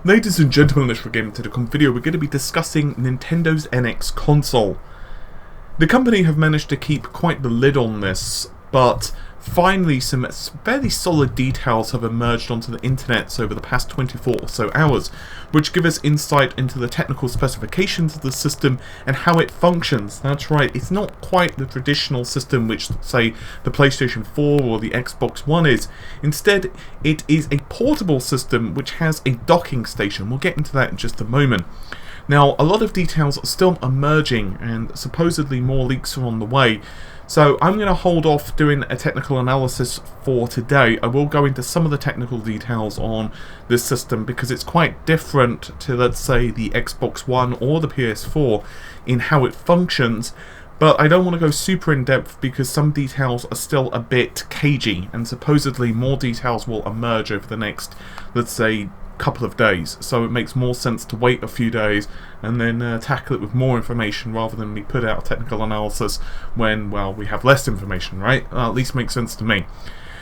Ladies and gentlemen, in this Gaming video, we're going to be discussing Nintendo's NX console. The company have managed to keep quite the lid on this, but finally some fairly solid details have emerged onto the internet over the past 24 or so hours, which give us insight into the technical specifications of the system and how it functions. That's right, it's not quite the traditional system which, say, the PlayStation 4 or the Xbox One is. Instead, it is a portable system which has a docking station. We'll get into that in just a moment. Now, a lot of details are still emerging, and supposedly more leaks are on the way. So I'm going to hold off doing a technical analysis for today. I will go into some of the technical details on this system because it's quite different to, let's say, the Xbox One or the PS4 in how it functions. But I don't want to go super in depth because some details are still a bit cagey, and supposedly more details will emerge over the next, let's say, couple of days, so it makes more sense to wait a few days and then tackle it with more information rather than we put out a technical analysis when, well, we have less information, right? At least makes sense to me.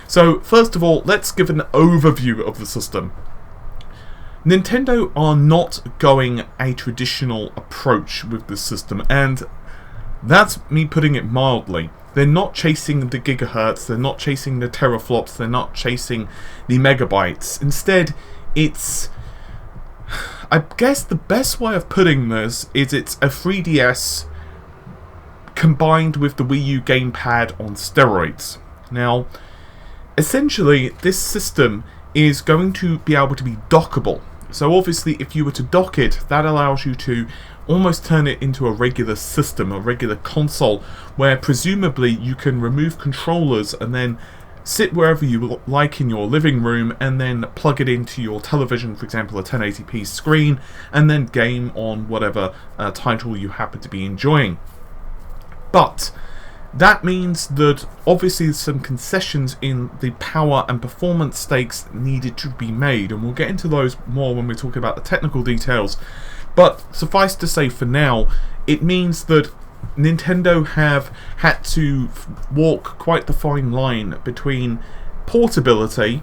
So first of all, let's give an overview of the system. Nintendo are not going a traditional approach with this system, and that's me putting it mildly. They're not chasing the gigahertz, they're not chasing the teraflops, they're not chasing the megabytes. Instead, it's, I guess the best way of putting this is it's a 3DS combined with the Wii U gamepad on steroids. Now, essentially, this system is going to be able to be dockable. So obviously, if you were to dock it, that allows you to almost turn it into a regular system, a regular console, where presumably you can remove controllers and then sit wherever you like in your living room and then plug it into your television, for example a 1080p screen, and then game on whatever title you happen to be enjoying. But that means that obviously some concessions in the power and performance stakes needed to be made, and we'll get into those more when we're talking about the technical details. But suffice to say, for now, it means that Nintendo have had to walk quite the fine line between portability,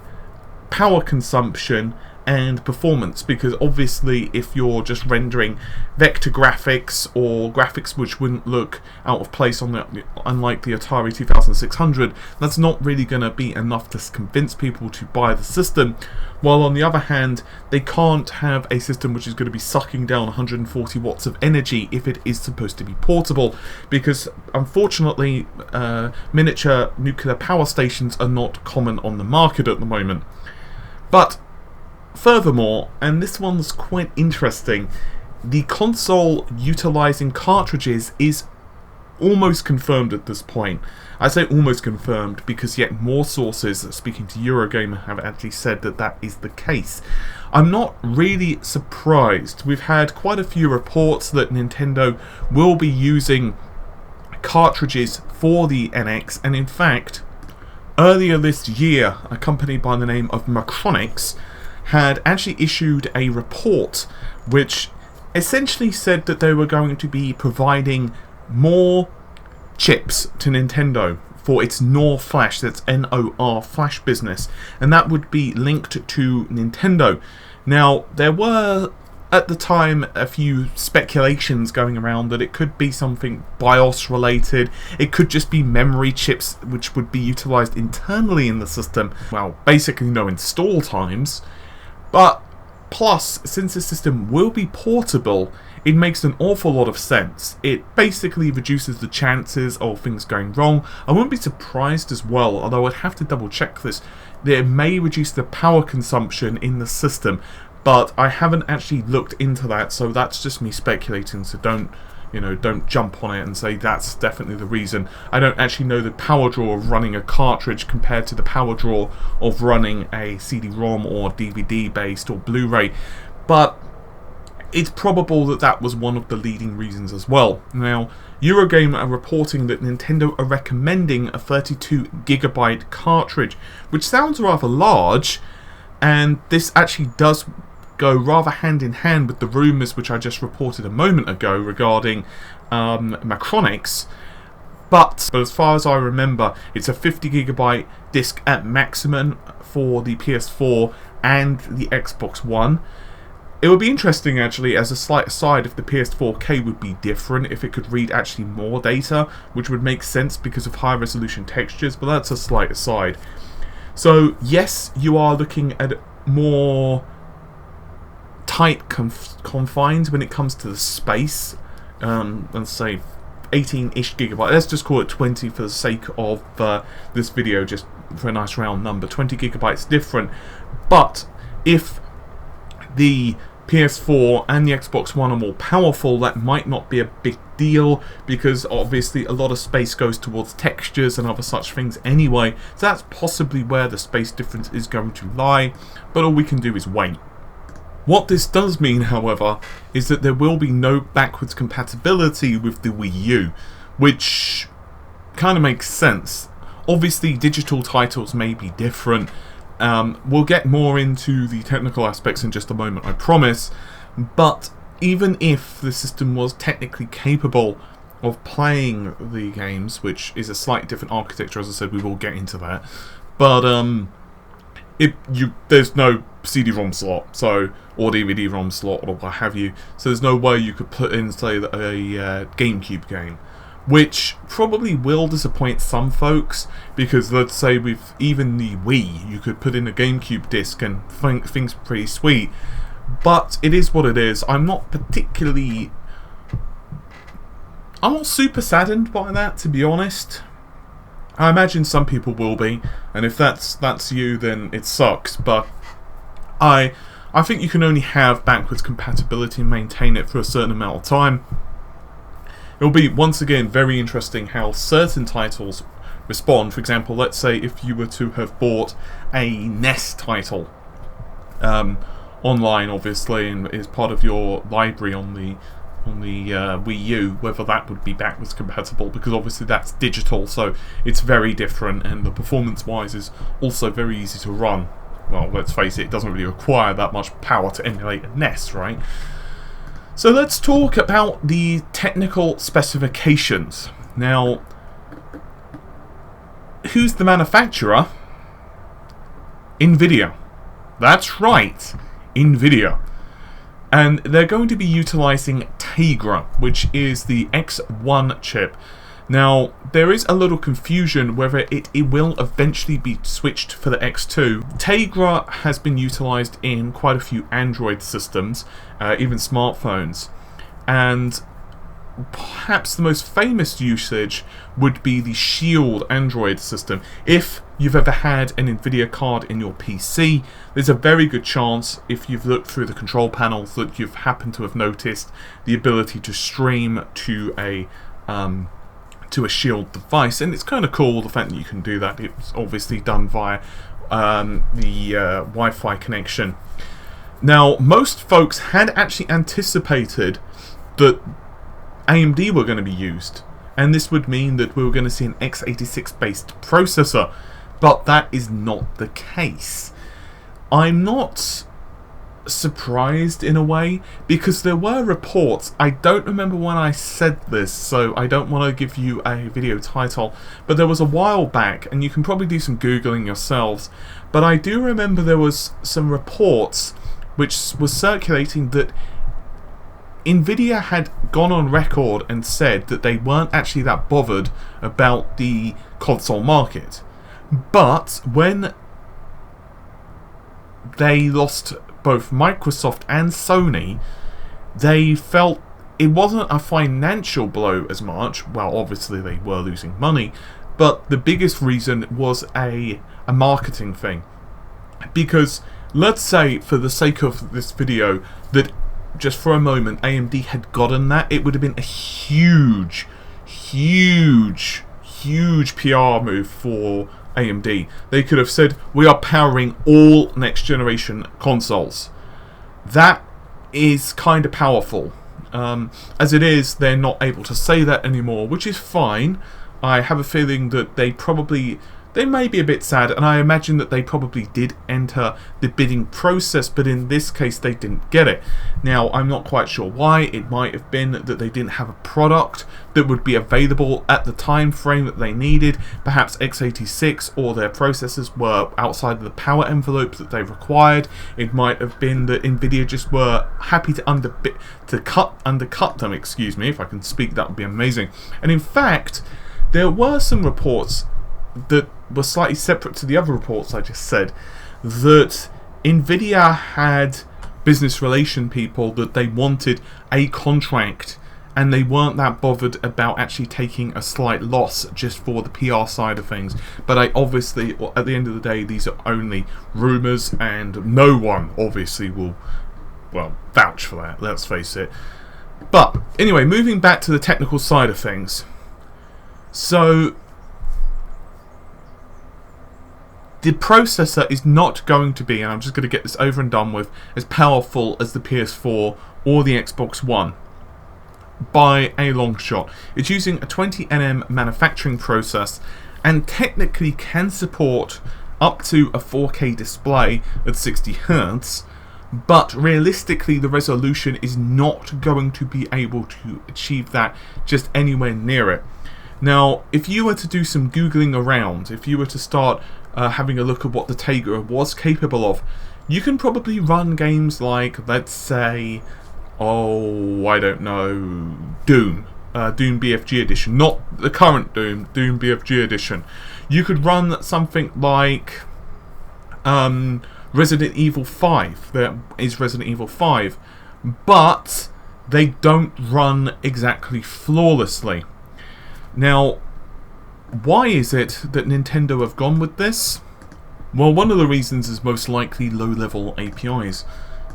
power consumption, and performance, because obviously if you're just rendering vector graphics or graphics which wouldn't look out of place on the, unlike the Atari 2600, that's not really going to be enough to convince people to buy the system. While on the other hand, they can't have a system which is going to be sucking down 140 watts of energy if it is supposed to be portable, because unfortunately miniature nuclear power stations are not common on the market at the moment. But furthermore, and this one's quite interesting, the console utilising cartridges is almost confirmed at this point. I say almost confirmed because yet more sources, speaking to Eurogamer, have actually said that that is the case. I'm not really surprised. We've had quite a few reports that Nintendo will be using cartridges for the NX, and in fact, earlier this year, a company by the name of Macronix had actually issued a report which essentially said that they were going to be providing more chips to Nintendo for its NOR Flash, that's N-O-R Flash business, and that would be linked to Nintendo. Now, there were at the time a few speculations going around that it could be something BIOS related, it could just be memory chips which would be utilised internally in the system. Well, basically no install times. But plus, since the system will be portable, it makes an awful lot of sense. It basically reduces the chances of things going wrong. I wouldn't be surprised as well, although I'd have to double check this, that it may reduce the power consumption in the system, but I haven't actually looked into that, so that's just me speculating, so don't jump on it and say that's definitely the reason. I don't actually know the power draw of running a cartridge compared to the power draw of running a CD-ROM or DVD based or Blu Ray, but it's probable that that was one of the leading reasons as well. Now, Eurogamer are reporting that Nintendo are recommending a 32GB cartridge, which sounds rather large, and this actually does go rather hand in hand with the rumours which I just reported a moment ago regarding Macronix. But as far as I remember, it's a 50GB disc at maximum for the PS4 and the Xbox One. It would be interesting, actually, as a slight aside, if the PS4K would be different, if it could read actually more data, which would make sense because of high resolution textures, but that's a slight aside. So, yes, you are looking at more tight confines when it comes to the space. Let's say 18-ish gigabytes. Let's just call it 20 for the sake of this video, just for a nice round number. 20 gigabytes different. But if the PS4 and the Xbox One are more powerful, that might not be a big deal, because obviously a lot of space goes towards textures and other such things anyway, so that's possibly where the space difference is going to lie, but all we can do is wait. What this does mean, however, is that there will be no backwards compatibility with the Wii U, which kind of makes sense. Obviously digital titles may be different. We'll get more into the technical aspects in just a moment, I promise, but even if the system was technically capable of playing the games, which is a slightly different architecture, as I said, we will get into that, but there's no CD-ROM slot, or DVD-ROM slot, or what have you, so there's no way you could put in, say, a GameCube game, which probably will disappoint some folks, because let's say with even the Wii, you could put in a GameCube disc and things are pretty sweet, but it is what it is. I'm not super saddened by that, to be honest. I imagine some people will be, and if that's you, then it sucks, but I think you can only have backwards compatibility and maintain it for a certain amount of time. It will be, once again, very interesting how certain titles respond. For example, let's say if you were to have bought a NES title online, obviously, and is part of your library on the Wii U, whether that would be backwards compatible, because obviously that's digital, so it's very different, and the performance-wise is also very easy to run. Well, let's face it doesn't really require that much power to emulate a NES, right? So let's talk about the technical specifications. Now, who's the manufacturer? Nvidia. That's right, Nvidia. And they're going to be utilizing Tegra, which is the X1 chip. Now, there is a little confusion whether it will eventually be switched for the X2. Tegra has been utilized in quite a few Android systems, even smartphones, and perhaps the most famous usage would be the Shield Android system. If you've ever had an Nvidia card in your PC, there's a very good chance, if you've looked through the control panels, that you've happened to have noticed the ability to stream to a Shield device, and it's kind of cool, the fact that you can do that. It's obviously done via the Wi-Fi connection. Now, most folks had actually anticipated that AMD were going to be used, and this would mean that we were going to see an x86 based processor, but that is not the case. I'm not surprised in a way, because there were reports, I don't remember when I said this, so I don't want to give you a video title, but there was a while back, and you can probably do some googling yourselves, but I do remember there was some reports which was circulating that Nvidia had gone on record and said that they weren't actually that bothered about the console market, but when they lost both Microsoft and Sony, they felt it wasn't a financial blow as much. Well, obviously they were losing money, but the biggest reason was a marketing thing. Because let's say, for the sake of this video, that just for a moment AMD had gotten that, it would have been a huge PR move for AMD. They could have said, we are powering all next generation consoles. That is kind of powerful. As it is, they're not able to say that anymore, which is fine. I have a feeling that they probably they may be a bit sad, and I imagine that they probably did enter the bidding process, but in this case they didn't get it. Now, I'm not quite sure why. It might have been that they didn't have a product that would be available at the time frame that they needed. Perhaps x86 or their processors were outside of the power envelope that they required. It might have been that Nvidia just were happy to undercut them, excuse me, if I can speak, that would be amazing. And in fact, there were some reports that were slightly separate to the other reports I just said, that Nvidia had business relation people that they wanted a contract, and they weren't that bothered about actually taking a slight loss just for the PR side of things. But I obviously, at the end of the day, these are only rumours, and no one obviously will, well, vouch for that, let's face it. But anyway, moving back to the technical side of things. So the processor is not going to be, and I'm just going to get this over and done with, as powerful as the PS4 or the Xbox One by a long shot. It's using a 20nm manufacturing process and technically can support up to a 4K display at 60Hz, but realistically the resolution is not going to be able to achieve that just anywhere near it. Now, if you were to do some googling around, if you were to start having a look at what the Tegra was capable of, you can probably run games like, let's say, oh, I don't know, Doom BFG Edition, not the current Doom BFG Edition. You could run something like Resident Evil 5. There is Resident Evil 5, but they don't run exactly flawlessly. Now, why is it that Nintendo have gone with this? Well, one of the reasons is most likely low-level APIs.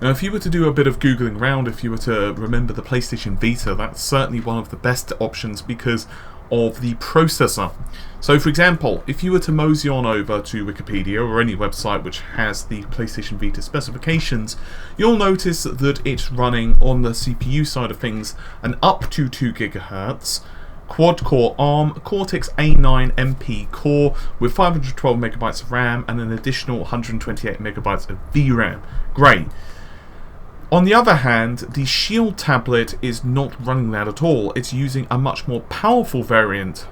Now, if you were to do a bit of googling around, if you were to remember the PlayStation Vita, that's certainly one of the best options because of the processor. So, for example, if you were to mosey on over to Wikipedia or any website which has the PlayStation Vita specifications, you'll notice that it's running on the CPU side of things an up to 2 GHz quad-core ARM Cortex A9 MP core with 512 MB of RAM and an additional 128 MB of VRAM. Great. On the other hand, the Shield tablet is not running that at all. It's using a much more powerful variant,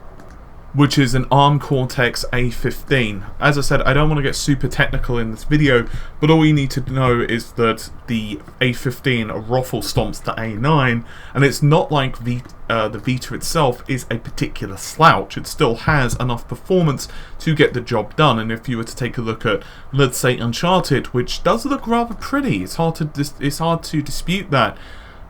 which is an ARM Cortex A15. As I said, I don't want to get super technical in this video, but all you need to know is that the A15 ruffle stomps the A9, and it's not like the Vita itself is a particular slouch. It still has enough performance to get the job done, and if you were to take a look at, let's say, Uncharted, which does look rather pretty, it's hard to dispute that,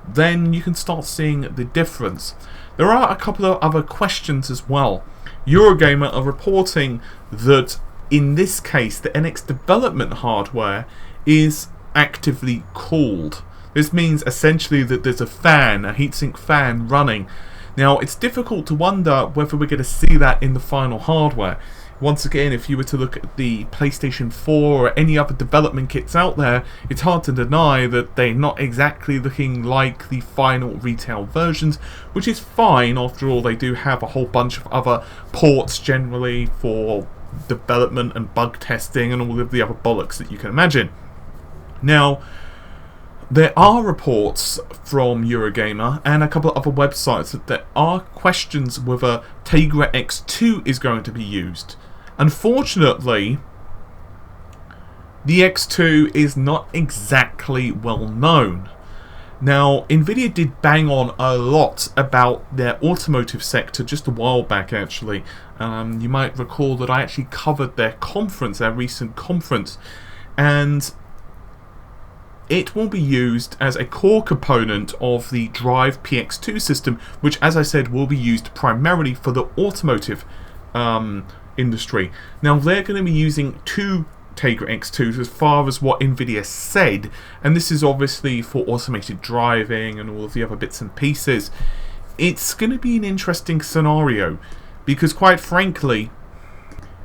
then you can start seeing the difference. There are a couple of other questions as well. Eurogamer are reporting that in this case the NX development hardware is actively cooled. This means essentially that there's a heatsink fan running. Now, it's difficult to wonder whether we're going to see that in the final hardware. Once again, if you were to look at the PlayStation 4 or any other development kits out there, it's hard to deny that they're not exactly looking like the final retail versions, which is fine. After all, they do have a whole bunch of other ports generally for development and bug testing and all of the other bollocks that you can imagine. Now, there are reports from Eurogamer and a couple of other websites that there are questions whether Tegra X2 is going to be used. Unfortunately, the X2 is not exactly well known. Now, Nvidia did bang on a lot about their automotive sector just a while back, actually. You might recall that I actually covered their recent conference, and it will be used as a core component of the Drive PX2 system, which, as I said, will be used primarily for the automotive industry. Now, they're going to be using two Tegra X2s as far as what Nvidia said, and this is obviously for automated driving and all of the other bits and pieces. It's going to be an interesting scenario because, quite frankly,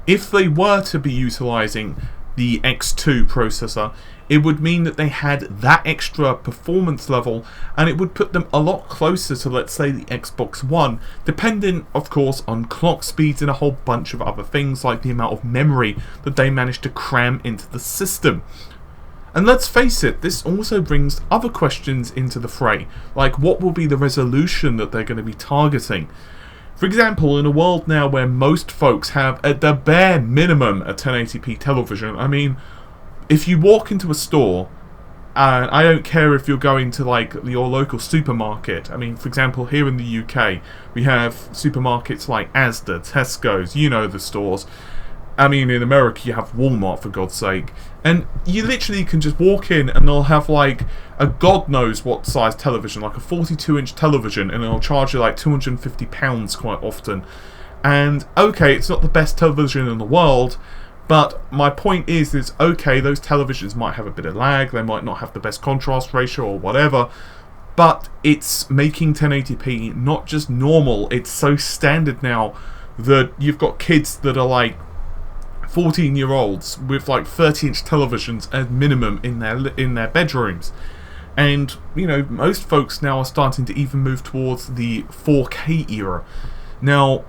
if they were to be utilising the X2 processor, it would mean that they had that extra performance level, and it would put them a lot closer to, let's say, the Xbox One, dependent, of course, on clock speeds and a whole bunch of other things, like the amount of memory that they managed to cram into the system. And let's face it, this also brings other questions into the fray, like what will be the resolution that they're going to be targeting. For example, in a world now where most folks have, at the bare minimum, a 1080p television, I mean, if you walk into a store, and I don't care if you're going to like your local supermarket. I mean, for example, here in the UK, we have supermarkets like Asda, Tesco's, you know the stores. I mean, in America, you have Walmart, for God's sake. And you literally can just walk in and they'll have like a god knows what size television, like a 42-inch television, and it'll charge you like £250 quite often. And okay, it's not the best television in the world, but my point is okay, those televisions might have a bit of lag, they might not have the best contrast ratio or whatever, but it's making 1080p not just normal, it's so standard now that you've got kids that are like 14-year-olds with like 30-inch televisions at minimum in their bedrooms. And, you know, most folks now are starting to even move towards the 4K era. Now,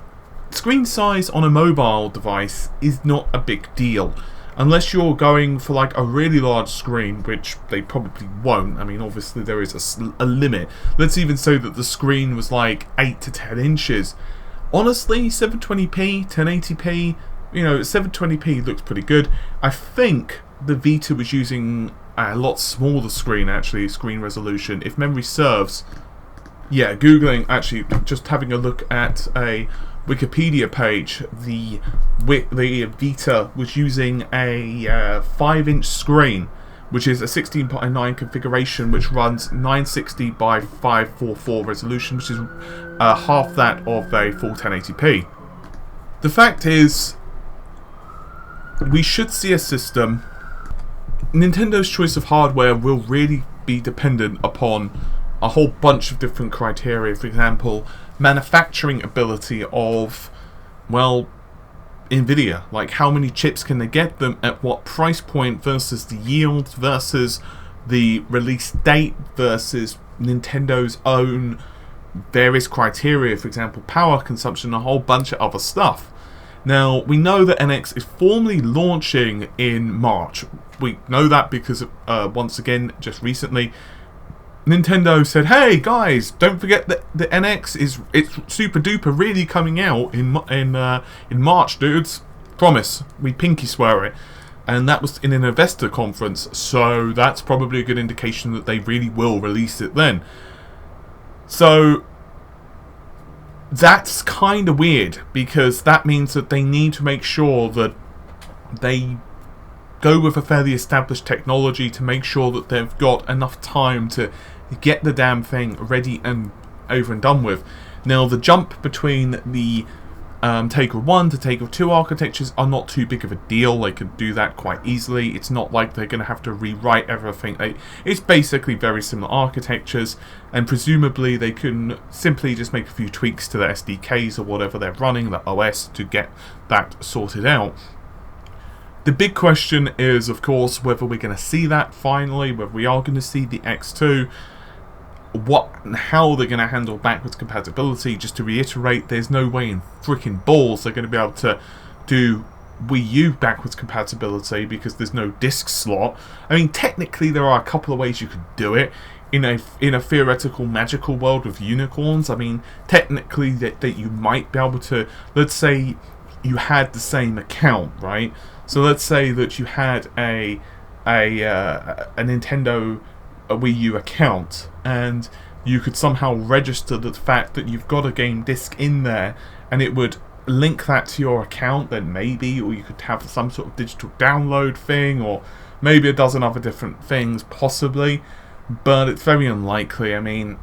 screen size on a mobile device is not a big deal. Unless you're going for like a really large screen, which they probably won't. I mean, obviously there is a limit. Let's even say that the screen was like 8 to 10 inches. Honestly, 720p, 1080p, you know, 720p looks pretty good. I think the Vita was using a lot smaller screen, actually, screen resolution. If memory serves, yeah, Googling, actually, just having a look at a Wikipedia page, the Vita was using a 5-inch screen, which is a 16:9 configuration, which runs 960 by 544 resolution, which is half that of a full 1080p. The fact is, we should see a system. Nintendo's choice of hardware will really be dependent upon a whole bunch of different criteria. For example, manufacturing ability of, well, Nvidia. Like, how many chips can they get them at what price point versus the yield versus the release date versus Nintendo's own various criteria. For example, power consumption, a whole bunch of other stuff. Now, we know that NX is formally launching in March. We know that because, once again, just recently, Nintendo said, hey guys, don't forget that the NX it's super duper really coming out in March, dudes. Promise. We pinky swear it. And that was in an investor conference, so that's probably a good indication that they really will release it then. So that's kind of weird, because that means that they need to make sure that they go with a fairly established technology to make sure that they've got enough time to get the damn thing ready and over and done with. Now, the jump between the Tegra 1 to Tegra 2 architectures are not too big of a deal. They could do that quite easily. It's not like they're going to have to rewrite everything. It's basically very similar architectures, and presumably they can simply just make a few tweaks to the SDKs or whatever they're running, the OS, to get that sorted out. The big question is, of course, whether we're going to see that finally, whether we are going to see the X2, what and how they're going to handle backwards compatibility. Just to reiterate, there's no way in freaking balls they're going to be able to do Wii U backwards compatibility, because there's no disc slot. I mean, technically there are a couple of ways you could do it in a theoretical magical world with unicorns. I mean, technically that you might be able to, let's say you had the same account, right? So let's say that you had a Nintendo Wii U account, and you could somehow register the fact that you've got a game disc in there, and it would link that to your account, then maybe, or you could have some sort of digital download thing, or maybe a dozen other different things, possibly, but it's very unlikely. I mean,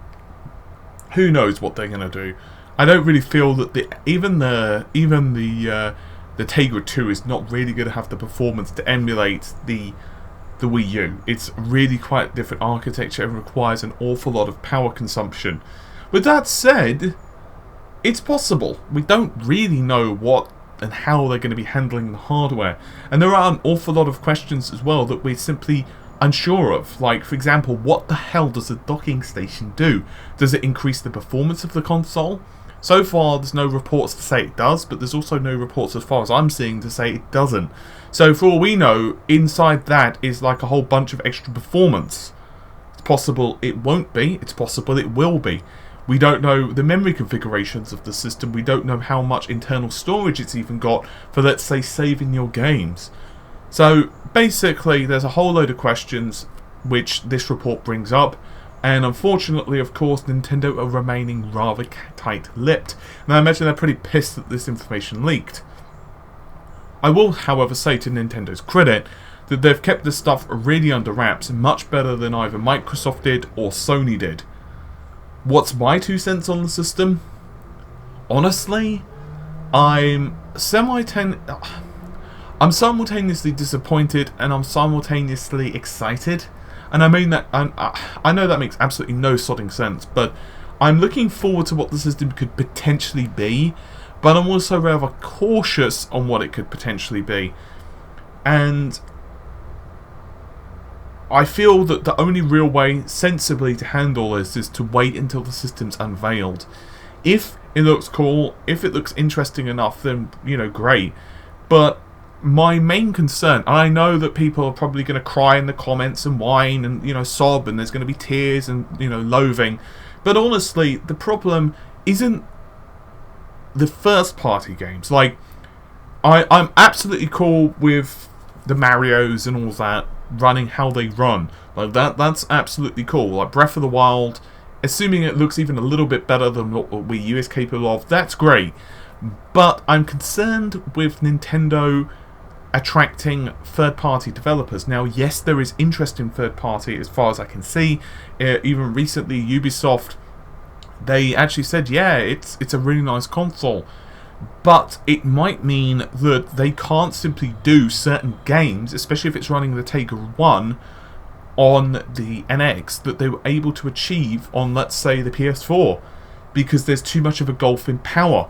who knows what they're going to do. I don't really feel that even the Tegra 2 is not really going to have the performance to emulate the Wii U. It's really quite a different architecture and requires an awful lot of power consumption. With that said, it's possible. We don't really know what and how they're going to be handling the hardware. And there are an awful lot of questions as well that we're simply unsure of. Like, for example, what the hell does a docking station do? Does it increase the performance of the console? So far, there's no reports to say it does, but there's also no reports, as far as I'm seeing, to say it doesn't. So for all we know, inside that is like a whole bunch of extra performance. It's possible it won't be, it's possible it will be. We don't know the memory configurations of the system, we don't know how much internal storage it's even got for, let's say, saving your games. So basically, there's a whole load of questions which this report brings up. And unfortunately, of course, Nintendo are remaining rather tight-lipped. And I imagine they're pretty pissed that this information leaked. I will, however, say to Nintendo's credit that they've kept this stuff really under wraps, much better than either Microsoft did or Sony did. What's my 2 cents on the system? Honestly, I'm simultaneously disappointed and I'm simultaneously excited. And I mean that, I know that makes absolutely no sodding sense, but I'm looking forward to what the system could potentially be, but I'm also rather cautious on what it could potentially be. And I feel that the only real way sensibly to handle this is to wait until the system's unveiled. If it looks cool, if it looks interesting enough, then, you know, great. But my main concern, and I know that people are probably going to cry in the comments and whine and, you know, sob, and there's going to be tears and, you know, loathing, but honestly, the problem isn't the first party games. Like, I'm absolutely cool with the Marios and all that running how they run. Like, that's absolutely cool. Like, Breath of the Wild, assuming it looks even a little bit better than what Wii U is capable of, that's great. But I'm concerned with Nintendo attracting third-party developers. Now, yes, there is interest in third-party as far as I can see. Even recently, Ubisoft, they actually said, yeah, it's a really nice console. But it might mean that they can't simply do certain games, especially if it's running the Tegra 1 on the NX, that they were able to achieve on, let's say, the PS4, because there's too much of a gulf in power.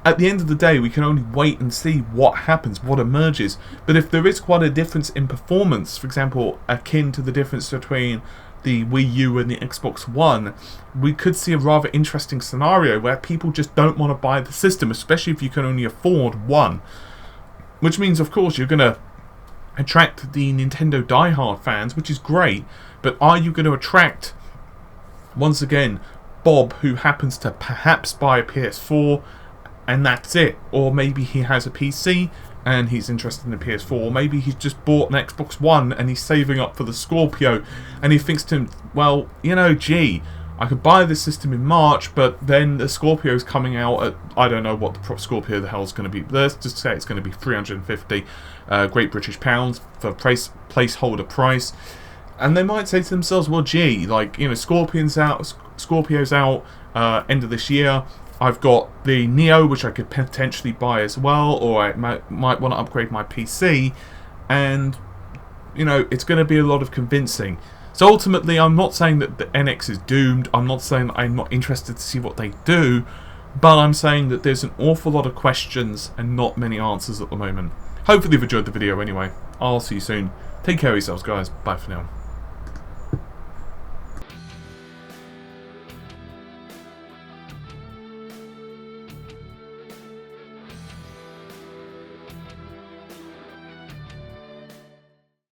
At the end of the day, we can only wait and see what happens, what emerges. But if there is quite a difference in performance, for example, akin to the difference between the Wii U and the Xbox One, we could see a rather interesting scenario where people just don't want to buy the system, especially if you can only afford one. Which means, of course, you're going to attract the Nintendo diehard fans, which is great, but are you going to attract, once again, Bob, who happens to perhaps buy a PS4, and that's it? Or maybe he has a PC and he's interested in the PS4, or maybe he's just bought an Xbox One and he's saving up for the Scorpio, and he thinks to him, well, you know, gee, I could buy this system in March, but then the Scorpio's coming out at, I don't know what the Scorpio the hell is going to be. Let's just say it's going to be 350 Great British pounds for placeholder price. And they might say to themselves, well, gee, like, you know, Scorpio's out end of this year. I've got the Neo, which I could potentially buy as well, or I might want to upgrade my PC, and, you know, it's going to be a lot of convincing. So ultimately, I'm not saying that the NX is doomed, I'm not saying that I'm not interested to see what they do, but I'm saying that there's an awful lot of questions and not many answers at the moment. Hopefully you've enjoyed the video anyway. I'll see you soon. Take care of yourselves, guys. Bye for now.